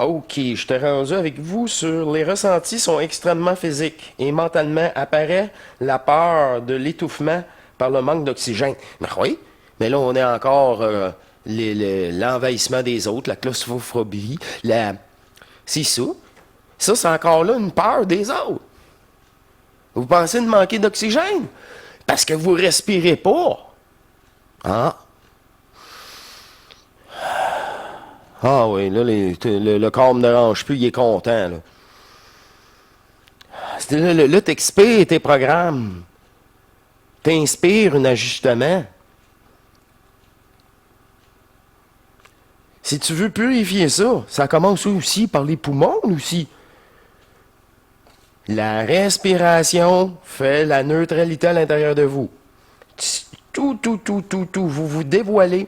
OK, je t'ai rendu avec vous sur les ressentis sont extrêmement physiques et mentalement apparaît la peur de l'étouffement par le manque d'oxygène. Ben oui, mais là on est encore l'envahissement des autres, la claustrophobie, c'est ça. Ça, c'est encore là une peur des autres. Vous pensez de manquer d'oxygène? Parce que vous respirez pas. Ah. Ah oui, là, le corps me dérange plus, il est content, là. Là, t'expires tes programmes. T'inspires un ajustement. Si tu veux purifier ça, ça commence aussi par les poumons aussi. La respiration fait la neutralité à l'intérieur de vous. Tout, vous vous dévoilez.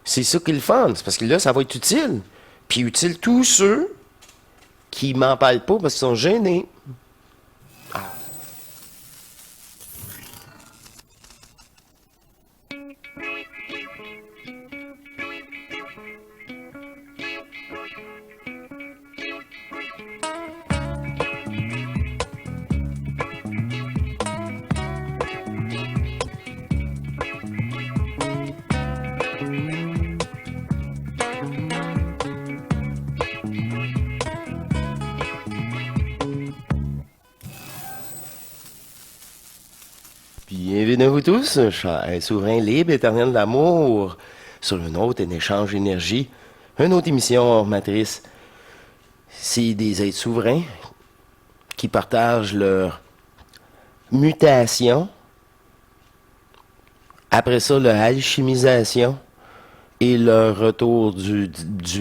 C'est ça qui est le fun, c'est parce que là, ça va être utile. Puis utile tous ceux qui m'en parlent pas parce qu'ils sont gênés. Bienvenue à vous tous, chers souverains libres, éternels de l'amour, sur une autre, un échange d'énergie, une autre émission hors matrice. C'est des êtres souverains qui partagent leur mutation, après ça, leur alchimisation et leur retour du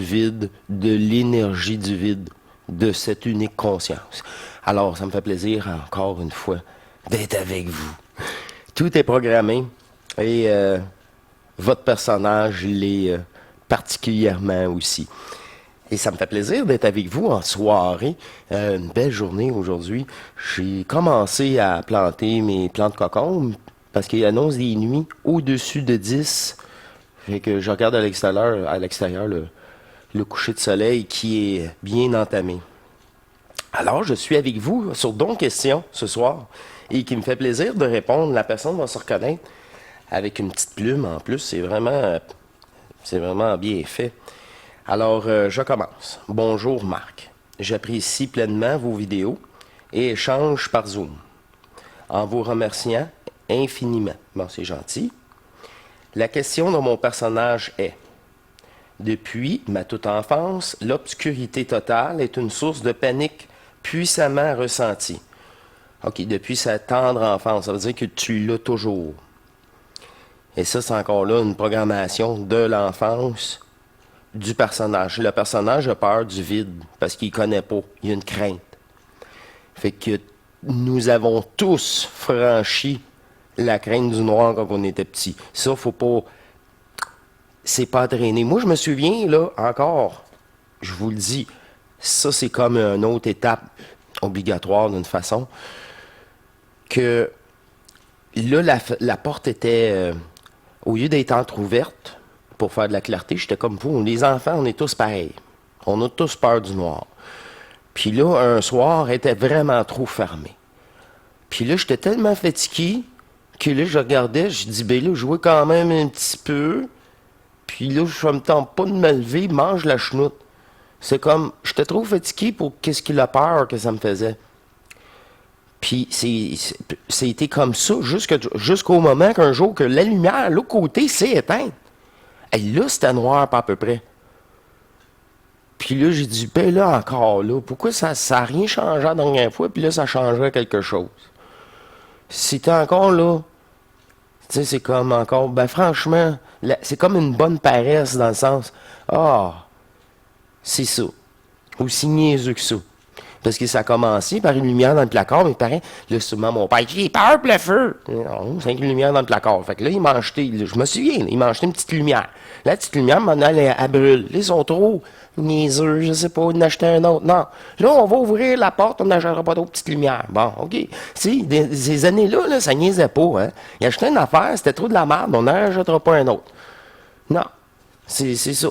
vide, de l'énergie du vide, de cette unique conscience. Alors, ça me fait plaisir, encore une fois, d'être avec vous. Tout est programmé et votre personnage l'est particulièrement aussi. Et ça me fait plaisir d'être avec vous en soirée. Une belle journée aujourd'hui. J'ai commencé à planter mes plantes cocon parce qu'il annonce des nuits au-dessus de 10. Fait que je regarde à l'extérieur le coucher de soleil qui est bien entamé. Alors, je suis avec vous sur Don Question ce soir et qui me fait plaisir de répondre. La personne va se reconnaître avec une petite plume en plus. C'est vraiment bien fait. Alors, je commence. Bonjour Marc. J'apprécie pleinement vos vidéos et échanges par Zoom. En vous remerciant infiniment. Bon, c'est gentil. La question de mon personnage est: depuis ma toute enfance, l'obscurité totale est une source de panique puissamment ressentie. OK, depuis sa tendre enfance, ça veut dire que tu l'as toujours. Et ça, c'est encore là une programmation de l'enfance du personnage. Le personnage a peur du vide parce qu'il ne connaît pas. Il y a une crainte. Fait que nous avons tous franchi la crainte du noir quand on était petit. Ça, faut pas... C'est pas traîné. Moi, je me souviens, là, encore, je vous le dis, ça, c'est comme une autre étape obligatoire d'une façon, que là, la porte était, au lieu d'être entrouverte pour faire de la clarté, j'étais comme vous. Les enfants, on est tous pareils. On a tous peur du noir. Puis là, un soir, elle était vraiment trop fermée. Puis là, j'étais tellement fatigué que là, je regardais, je dis, ben là, je jouais quand même un petit peu. Puis là, je me tente pas de me lever, mange la chenoute. C'est comme, j'étais trop fatigué pour qu'est-ce qu'il a peur que ça me faisait. Puis c'était comme ça jusqu'au moment qu'un jour que la lumière, l'autre côté, s'est éteinte. Et là, c'était noir pas à peu près. Puis là, j'ai dit, ben là, encore là, pourquoi ça n'a rien changé la dernière fois, puis là, ça changerait quelque chose. C'était encore là, tu sais, c'est comme encore, ben franchement, c'est comme une bonne paresse dans le sens, c'est ça. Aussi niaiseux que ça. Parce que ça a commencé par une lumière dans le placard, mais pareil, là, souvent, mon père, j'ai peur pour le feu. Non, c'est une lumière dans le placard. Fait que là, il m'a acheté, je me souviens, il m'a acheté une petite lumière. La petite lumière, maintenant, elle brûle. Là, ils sont trop niaiseux, je sais pas, d'en acheter un autre. Non. Là, on va ouvrir la porte, on n'achètera pas d'autres petites lumières. Bon, OK. Si, ces années-là, là, ça niaisait pas, hein. Il achetait une affaire, c'était trop de la merde, on n'achètera pas un autre. Non. C'est ça.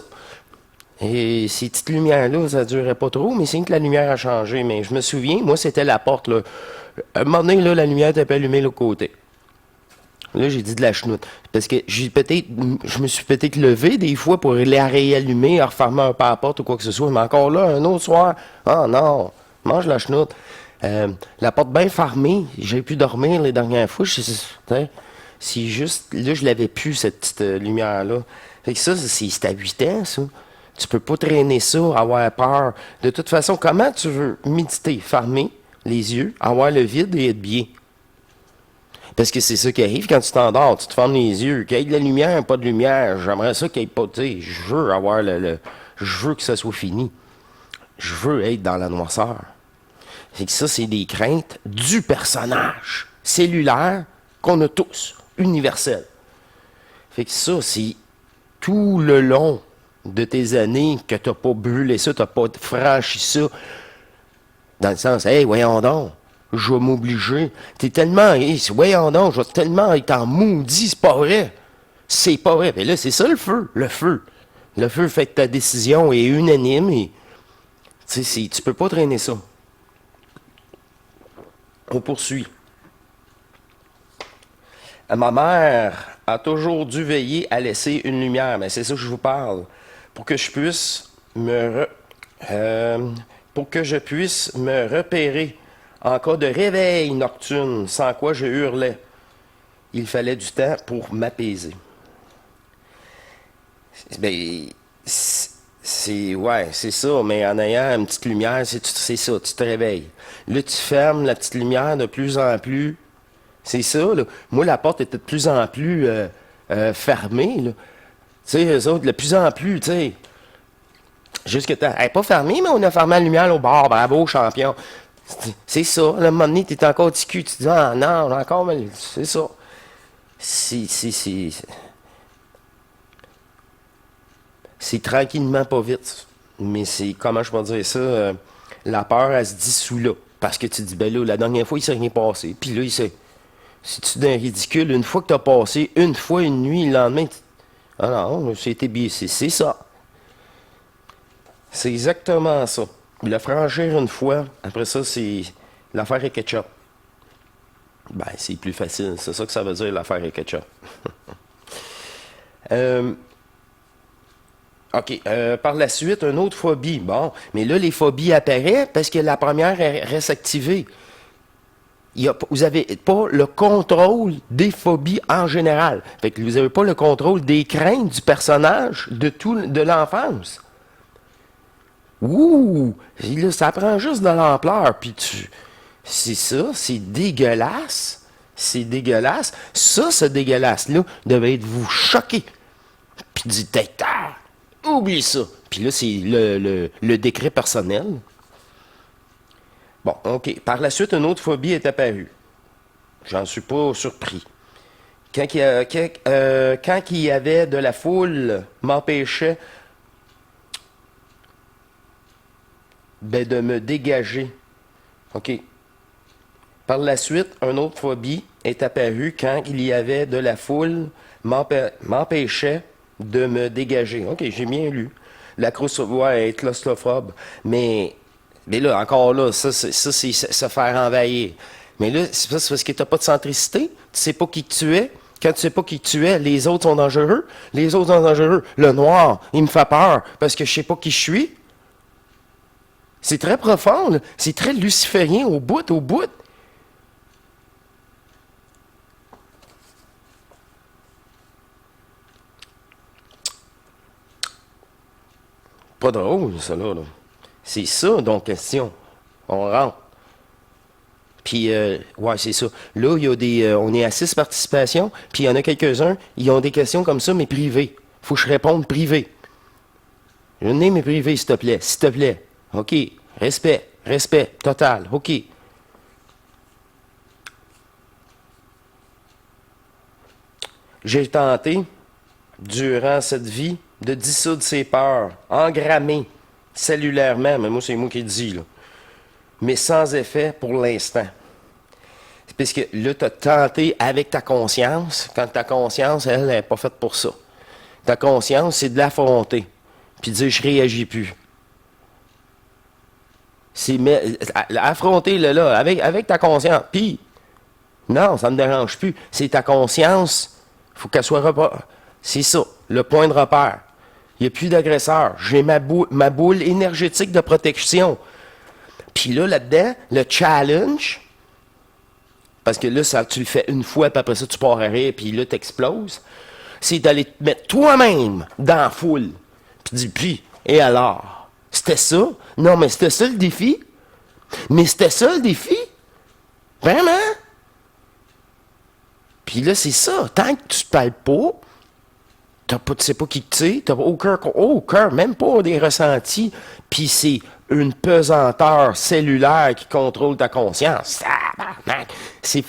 Et ces petites lumières-là, ça durait pas trop, mais c'est que la lumière a changé. Mais je me souviens, moi, c'était la porte, là. À un moment donné, là, la lumière était pas allumée de l'autre côté. Là, j'ai dit de la chenoute. Parce que je me suis peut-être levé des fois pour la réallumer, refermer un peu la porte ou quoi que ce soit. Mais encore là, un autre soir, ah non, mange la chenoute. La porte bien fermée, j'ai pu dormir les dernières fois. C'est juste, là, je l'avais plus, cette petite lumière-là. Fait que ça, c'est à 8 ans, ça. Tu peux pas traîner ça, avoir peur. De toute façon, comment tu veux méditer? Fermer les yeux, avoir le vide et être bien. Parce que c'est ça qui arrive quand tu t'endors, tu te fermes les yeux, qu'il y ait de la lumière, pas de lumière, j'aimerais ça qu'il y ait pas, tu sais, je veux avoir je veux que ça soit fini. Je veux être dans la noirceur. C'est que ça, c'est des craintes du personnage cellulaire qu'on a tous, universel. Fait que ça, c'est tout le long de tes années que t'as pas brûlé ça, t'as pas franchi ça, dans le sens, hey, voyons donc, je vais m'obliger. T'es tellement, hey, voyons donc, je vais tellement être en maudit, c'est pas vrai. C'est pas vrai. Mais là, c'est ça le feu, le feu. Le feu fait que ta décision est unanime et, tu sais, tu peux pas traîner ça. On poursuit. Ma mère a toujours dû veiller à laisser une lumière, mais c'est ça que je vous parle, pour que je puisse pour que je puisse me repérer en cas de réveil nocturne, sans quoi je hurlais. Il fallait du temps pour m'apaiser. Ben, c'est ça, mais en ayant une petite lumière, c'est ça, tu te réveilles. Là, tu fermes la petite lumière de plus en plus. C'est ça, là. Moi, la porte était de plus en plus fermée, là. Tu sais, eux autres, de plus en plus, tu sais. Jusque temps. Elle n'est pas fermée, mais on a fermé la lumière au bar. Bravo, champion. C'est ça. Là, à un moment donné, tu es encore ticu. Tu te dis, ah non, encore, mais c'est ça. C'est tranquillement pas vite. Mais c'est, comment je peux dire ça, la peur, elle se dissout là. Parce que tu te dis, ben là, la dernière fois, il s'est rien passé. Puis là, il s'est. C'est-tu d'un ridicule? Une fois que tu as passé une fois une nuit, le lendemain, ah non, c'était bien. C'est ça. C'est exactement ça. Le franchir une fois, après ça, c'est l'affaire est ketchup. Ben, c'est plus facile. C'est ça que ça veut dire, l'affaire est ketchup. Euh, OK. Par la suite, une autre phobie. Bon, mais là, les phobies apparaissent parce que la première reste activée. Vous n'avez pas le contrôle des phobies en général. Fait que vous n'avez pas le contrôle des craintes du personnage de l'enfance. Ouh! Là, ça prend juste de l'ampleur, puis c'est ça, c'est dégueulasse. C'est dégueulasse. Ça, ce dégueulasse-là, devait être vous choquer. Puis dit, oublie ça. Puis là, c'est le décret personnel. Bon, OK. Par la suite, une autre phobie est apparue. J'en suis pas surpris. Quand il y avait de la foule, m'empêchait de me dégager. OK. Par la suite, une autre phobie est apparue quand il y avait de la foule, m'empêchait de me dégager. OK, j'ai bien lu. La ouais, être claustrophobe. Mais là, encore là, ça, c'est se faire envahir. Mais là, c'est parce que tu n'as pas de centricité. Tu sais pas qui tu es. Quand tu sais pas qui tu es, les autres sont dangereux. Les autres sont dangereux. Le noir, il me fait peur parce que je sais pas qui je suis. C'est très profond, là. C'est très luciférien au bout, au bout. Pas drôle, ça, là. C'est ça, donc, question. On rentre. Puis, ouais, c'est ça. Là, il y a on est à 6 participations, puis il y en a quelques-uns, ils ont des questions comme ça, mais privées. Faut que je réponde privé. Je n'ai mes privés, s'il te plaît. S'il te plaît. OK. Respect. Respect. Total. OK. J'ai tenté, durant cette vie, de dissoudre ses peurs, engrammer cellulairement, mais moi, c'est moi qui le dis, là. Mais sans effet pour l'instant. Parce que là, tu as tenté avec ta conscience, quand ta conscience, elle n'est pas faite pour ça. Ta conscience, c'est de l'affronter. puis dire je réagis plus. Affronter-le là, avec ta conscience. Puis, non, ça ne me dérange plus. C'est ta conscience, il faut qu'elle soit repère. C'est ça, le point de repère. Il n'y a plus d'agresseur. J'ai ma boule énergétique de protection. Puis là-dedans, le challenge, parce que là, ça, tu le fais une fois, puis après ça, tu pars à rire, puis là, tu exploses, c'est d'aller te mettre toi-même dans la foule. Puis dis, puis, et alors? C'était ça? Non, mais c'était ça le défi? Mais c'était ça le défi? Vraiment? Puis là, c'est ça. Tant que tu te parles pas, tu sais pas qui tu es, tu n'as aucun, même pas des ressentis, puis c'est une pesanteur cellulaire qui contrôle ta conscience. C'est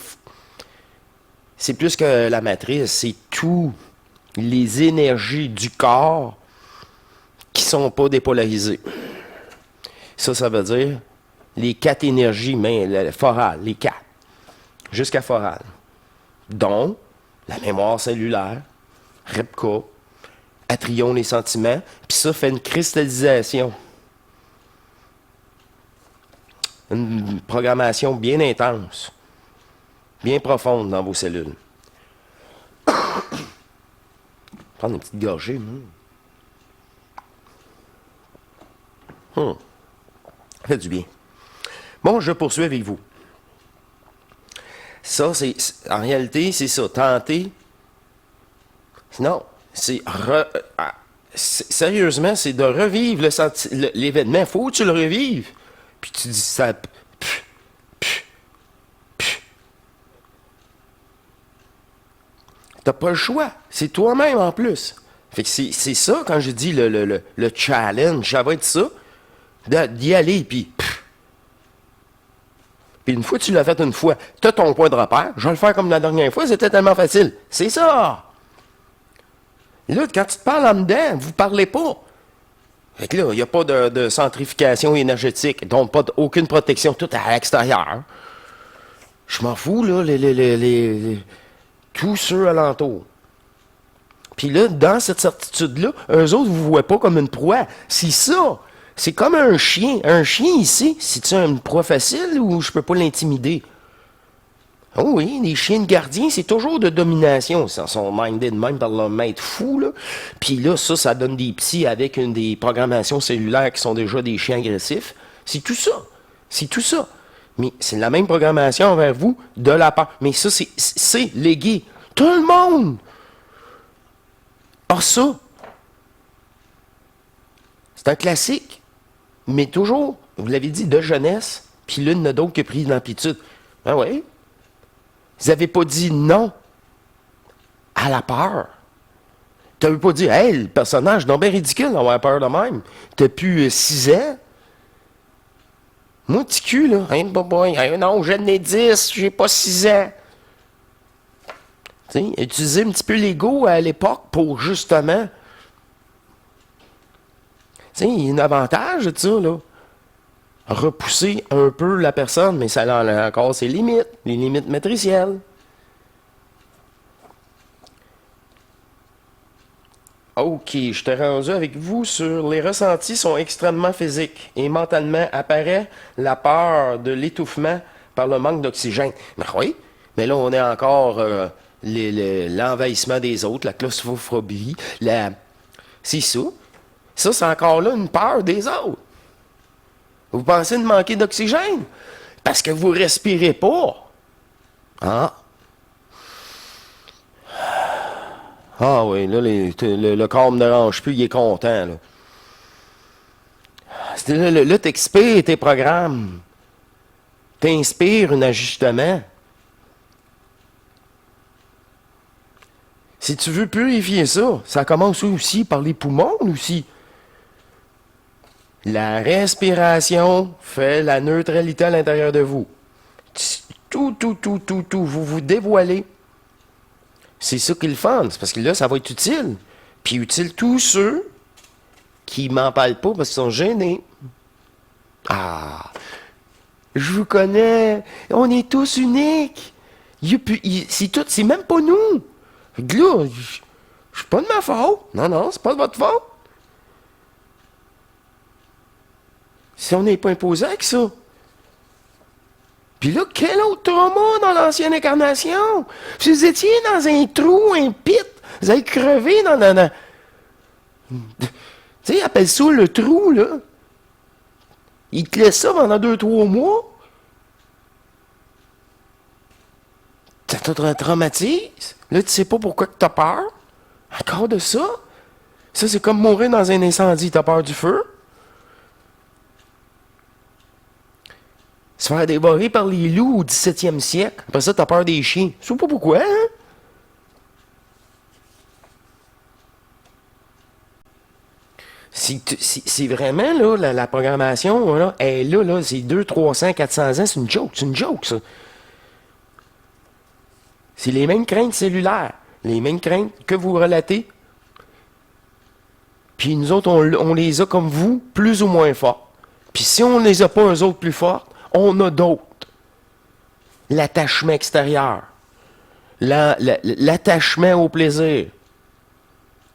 plus que la matrice, c'est tout les énergies du corps qui sont pas dépolarisées. Ça veut dire les 4 énergies, mais forales, les 4, jusqu'à forale, dont la mémoire cellulaire, REPCA, atrion les sentiments, puis ça fait une cristallisation. Une programmation bien intense, bien profonde dans vos cellules. Prendre une petite gorgée. Ça fait du bien. Bon, je poursuis avec vous. Ça, en réalité, c'est ça. Tenter. Non, sérieusement, c'est de revivre l'événement. Faut que tu le revives. Puis tu dis ça. T'as pas le choix. C'est toi-même en plus. Fait que c'est ça, quand je dis le challenge, ça va être ça. D'y aller, puis une fois que tu l'as fait une fois, t'as ton point de repère. Je vais le faire comme la dernière fois, c'était tellement facile. C'est ça! Là, quand tu te parles en dedans, vous parlez pas. Fait que là, il n'y a pas de centrification énergétique, donc aucune protection, tout à l'extérieur. Je m'en fous, là, tous ceux alentours. Puis là, dans cette certitude-là, eux autres, vous ne voyez pas comme une proie. C'est ça. C'est comme un chien. Un chien ici, c'est-tu une proie facile ou je peux pas l'intimider? Oh oui, les chiens de gardien, c'est toujours de domination. Ils sont minded même par leur maître fou, là. Puis là, ça donne des petits avec des programmations cellulaires qui sont déjà des chiens agressifs. C'est tout ça. C'est tout ça. Mais c'est la même programmation envers vous de la part. Mais ça, c'est légué. Tout le monde a ça. C'est un classique. Mais toujours, vous l'avez dit, de jeunesse, puis l'une n'a d'autre que prise d'amplitude. Ah oui? Vous n'avez pas dit non à la peur. Tu n'avez pas dit, hey, le personnage, non, bien ridicule d'avoir peur de même. Tu as plus 6 ans. Moi, petit cul, là, hey, boy, hey, non, j'en ai 10, j'ai pas 6 ans. Tu sais, utiliser un petit peu l'ego à l'époque pour justement. Tu sais, il y a un avantage de ça, là. Repousser un peu la personne, mais ça a encore ses limites, les limites matricielles. OK, je t'ai rendu avec vous sur les ressentis sont extrêmement physiques et mentalement apparaît la peur de l'étouffement par le manque d'oxygène. Ben oui, mais là on est encore l'envahissement des autres, la claustrophobie, c'est ça. Ça, c'est encore là une peur des autres. Vous pensez de manquer d'oxygène? Parce que vous respirez pas. Ah. Ah oui, là, le corps ne me dérange plus, il est content. Là, t'expires tes programmes. T'inspires un ajustement. Si tu veux purifier ça, ça commence aussi par les poumons aussi. La respiration fait la neutralité à l'intérieur de vous. Tout, vous vous dévoilez. C'est ça qui est le fun, c'est parce que là, ça va être utile. Puis utile tous ceux qui m'en parlent pas parce qu'ils sont gênés. Ah, je vous connais, on est tous uniques. C'est même pas nous. Fait que là, je suis pas de ma faute. Non, c'est pas de votre faute. Si on n'est pas imposé avec ça. Puis là, quel autre trauma dans l'ancienne incarnation? Vous étiez dans un trou, un pit. Vous avez crevé dans... Tu sais, ils appellent ça le trou, là. Ils te laissent ça pendant 2-3 mois. Ça te traumatise. Là, tu sais pas pourquoi tu as peur. Encore de ça. Ça, c'est comme mourir dans un incendie. Tu as peur du feu. Se faire dévorer par les loups au 17e siècle. Après ça, tu as peur des chiens. Je sais pas pourquoi, hein? C'est vraiment, là, la programmation, là, elle est là, c'est 200, 300, 400 ans, c'est une joke, ça. C'est les mêmes craintes cellulaires, les mêmes craintes que vous relatez. Puis nous autres, on les a comme vous, plus ou moins fortes. Puis si on ne les a pas, eux autres, plus fortes, on a d'autres. L'attachement extérieur. L'attachement au plaisir.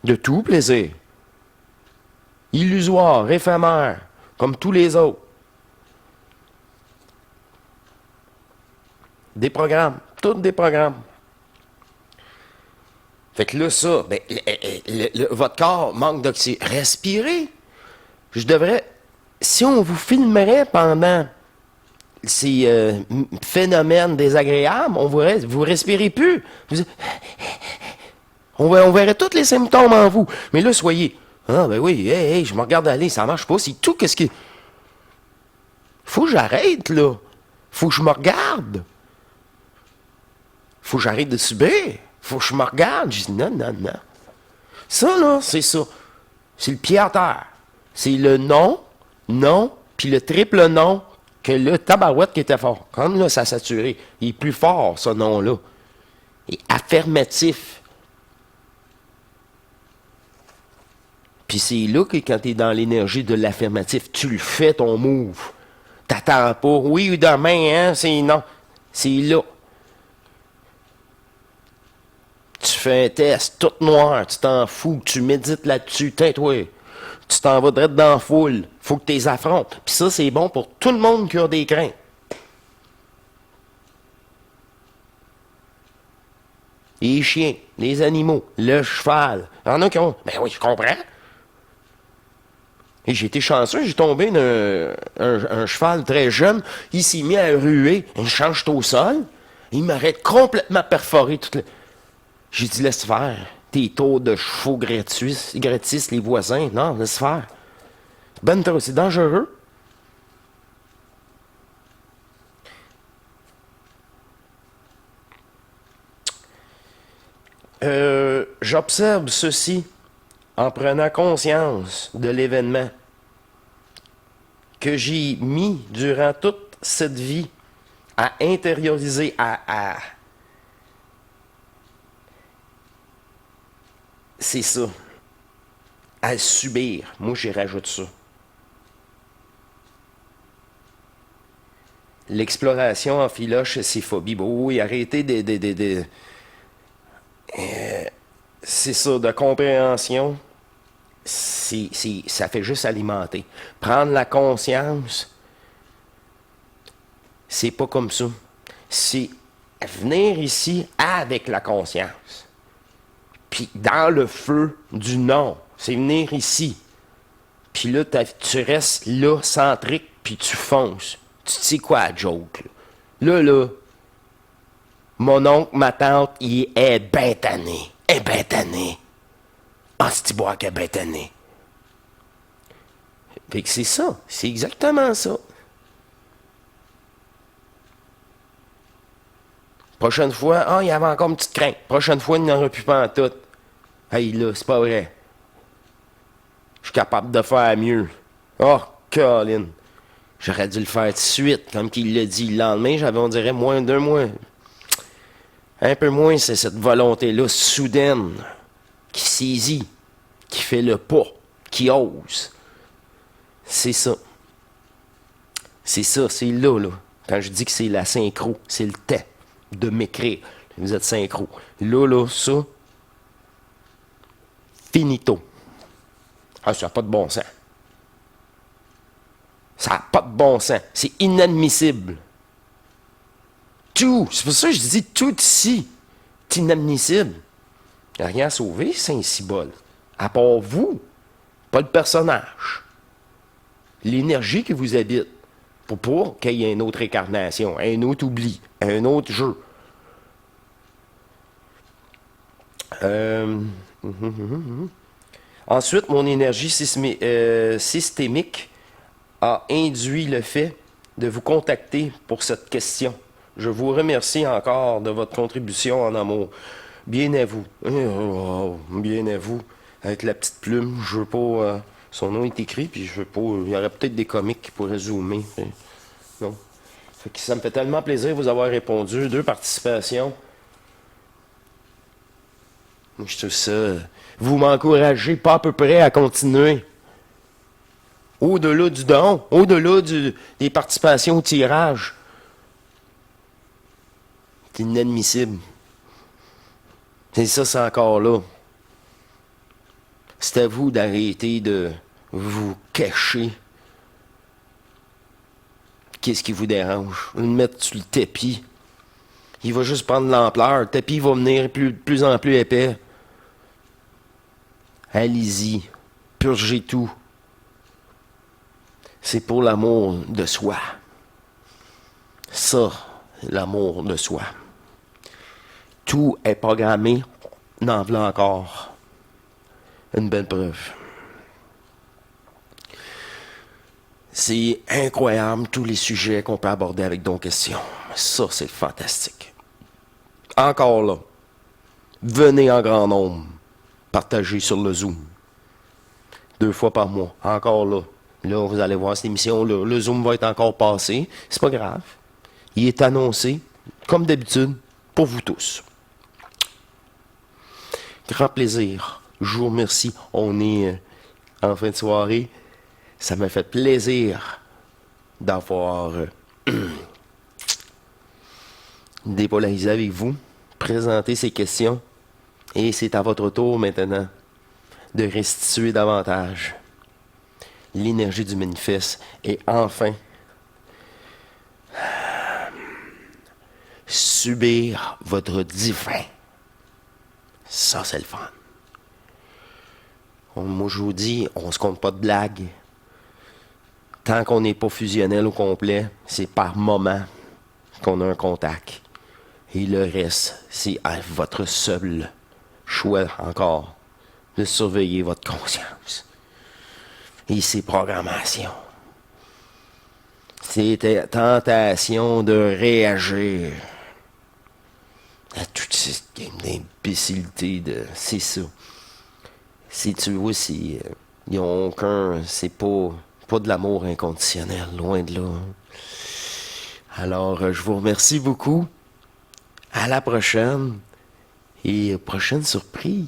De tout plaisir. Illusoire, éphémère, comme tous les autres. Des programmes, tous des programmes. Fait que là, ça, ben, votre corps manque d'oxygène. Respirez. Je devrais... Si on vous filmerait pendant ces phénomènes désagréables, vous respirez plus. On verrait tous les symptômes en vous. Mais là, soyez... Ah, ben oui, hey, je me regarde aller, ça marche pas. C'est tout, qu'est-ce qui... Faut que j'arrête, là. Faut que je me regarde. Faut que j'arrête de subir. Faut que je me regarde. Je dis non, non, non. Ça, là, c'est ça. C'est le pied à terre. C'est le non, non, puis le triple non que le tabarouette qui était fort. Comme là, ça a saturé. Il est plus fort, ce non-là. Il est affirmatif. Puis c'est là que quand tu es dans l'énergie de l'affirmatif, tu le fais ton move. T'attends pas. Oui, demain, hein, c'est non. C'est là. Tu fais un test, tout noir, tu t'en fous, tu médites là-dessus, tais-toi. Tu t'en vas direct dans la foule. Faut que tu les affrontes. Puis ça, c'est bon pour tout le monde qui a des craintes. Les chiens, les animaux, le cheval. Il y en a qui ont... Ben oui, je comprends. Et j'ai été chanceux, j'ai tombé un cheval très jeune. Il s'est mis à ruer. Il change au sol. Il m'aurait complètement perforé toute la... J'ai dit, laisse faire. Tes tours de chevaux gratis, les voisins. Non, laisse faire. Ben trop, c'est dangereux. J'observe ceci en prenant conscience de l'événement que j'ai mis durant toute cette vie à intérioriser, c'est ça, à subir. Moi, j'y rajoute ça. L'exploration en filoche, c'est phobie. Bon, oui, arrêtez c'est ça, de compréhension. Ça fait juste alimenter. Prendre la conscience, c'est pas comme ça. C'est venir ici avec la conscience. Puis dans le feu du non, c'est venir ici. Puis là, tu restes là, centrique, puis tu fonces. Tu sais quoi, la joke? Là, mon oncle, ma tante, il est ben tanné. Il est ben tanné. Ah, c'est bois qui est ben tanné. Fait que c'est ça. C'est exactement ça. Prochaine fois, il y avait encore une petite crainte. Prochaine fois, il n'y en aura plus pas en tout. Hey, là, c'est pas vrai. Je suis capable de faire mieux. Oh, Colin. J'aurais dû le faire tout de suite, comme qu'il l'a dit. Le lendemain, j'avais, on dirait, moins d'un mois. Un peu moins, c'est cette volonté-là soudaine qui saisit, qui fait le pas, qui ose. C'est ça. C'est ça, c'est là, là. Quand je dis que c'est la synchro, c'est le temps de m'écrire. Vous êtes synchro. Là, ça, finito. Ah, ça n'a pas de bon sens. Ça n'a pas de bon sens. C'est inadmissible. Tout. C'est pour ça que je dis tout ici. C'est inadmissible. Il n'y a rien à sauver, Saint-Cybole. À part vous. Pas le personnage. L'énergie qui vous habite. Pour qu'il y ait une autre incarnation, un autre oubli, un autre jeu. Ensuite, mon énergie systémique a induit le fait de vous contacter pour cette question. Je vous remercie encore de votre contribution en amour. Bien à vous. Bien à vous. Avec la petite plume, je veux pas... son nom est écrit, puis je veux pas... Il y aurait peut-être des comiques qui pourraient zoomer. Non. Fait que ça me fait tellement plaisir de vous avoir répondu. 2 participations. Moi, je trouve ça... Vous m'encouragez pas à peu près à continuer. Au-delà du don, au-delà des participations au tirage. C'est inadmissible. C'est ça, c'est encore là. C'est à vous d'arrêter de vous cacher. Qu'est-ce qui vous dérange? Vous le mettre sur le tapis. Il va juste prendre l'ampleur. Le tapis va venir de plus en plus épais. Allez-y. Purgez tout. C'est pour l'amour de soi. Ça, l'amour de soi. Tout est programmé. N'en voilà encore une belle preuve. C'est incroyable tous les sujets qu'on peut aborder avec Don Questions. Ça, c'est fantastique. Encore là, venez en grand nombre. Partagez sur le Zoom. 2 fois par mois. Encore là. Là, vous allez voir cette émission-là. Le Zoom va être encore passé. C'est pas grave. Il est annoncé, comme d'habitude, pour vous tous. Grand plaisir. Je vous remercie. On est en fin de soirée. Ça m'a fait plaisir d'avoir dépolarisé avec vous, présenter ces questions. Et c'est à votre tour maintenant de restituer davantage l'énergie du manifeste et enfin subir votre divin. Ça, c'est le fun. Moi, je vous dis, on se compte pas de blagues. Tant qu'on n'est pas fusionnel au complet, c'est par moment qu'on a un contact. Et le reste, c'est à votre seul choix encore de surveiller votre conscience. Et ses programmations. C'est tentation de réagir à toute cette game d'imbécilité de... C'est ça. Si tu vois, ils n'ont aucun... C'est pas de l'amour inconditionnel, loin de là. Alors, je vous remercie beaucoup. À la prochaine. Et prochaine surprise.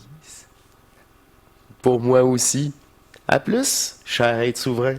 Pour moi aussi. À plus, cher être souverain.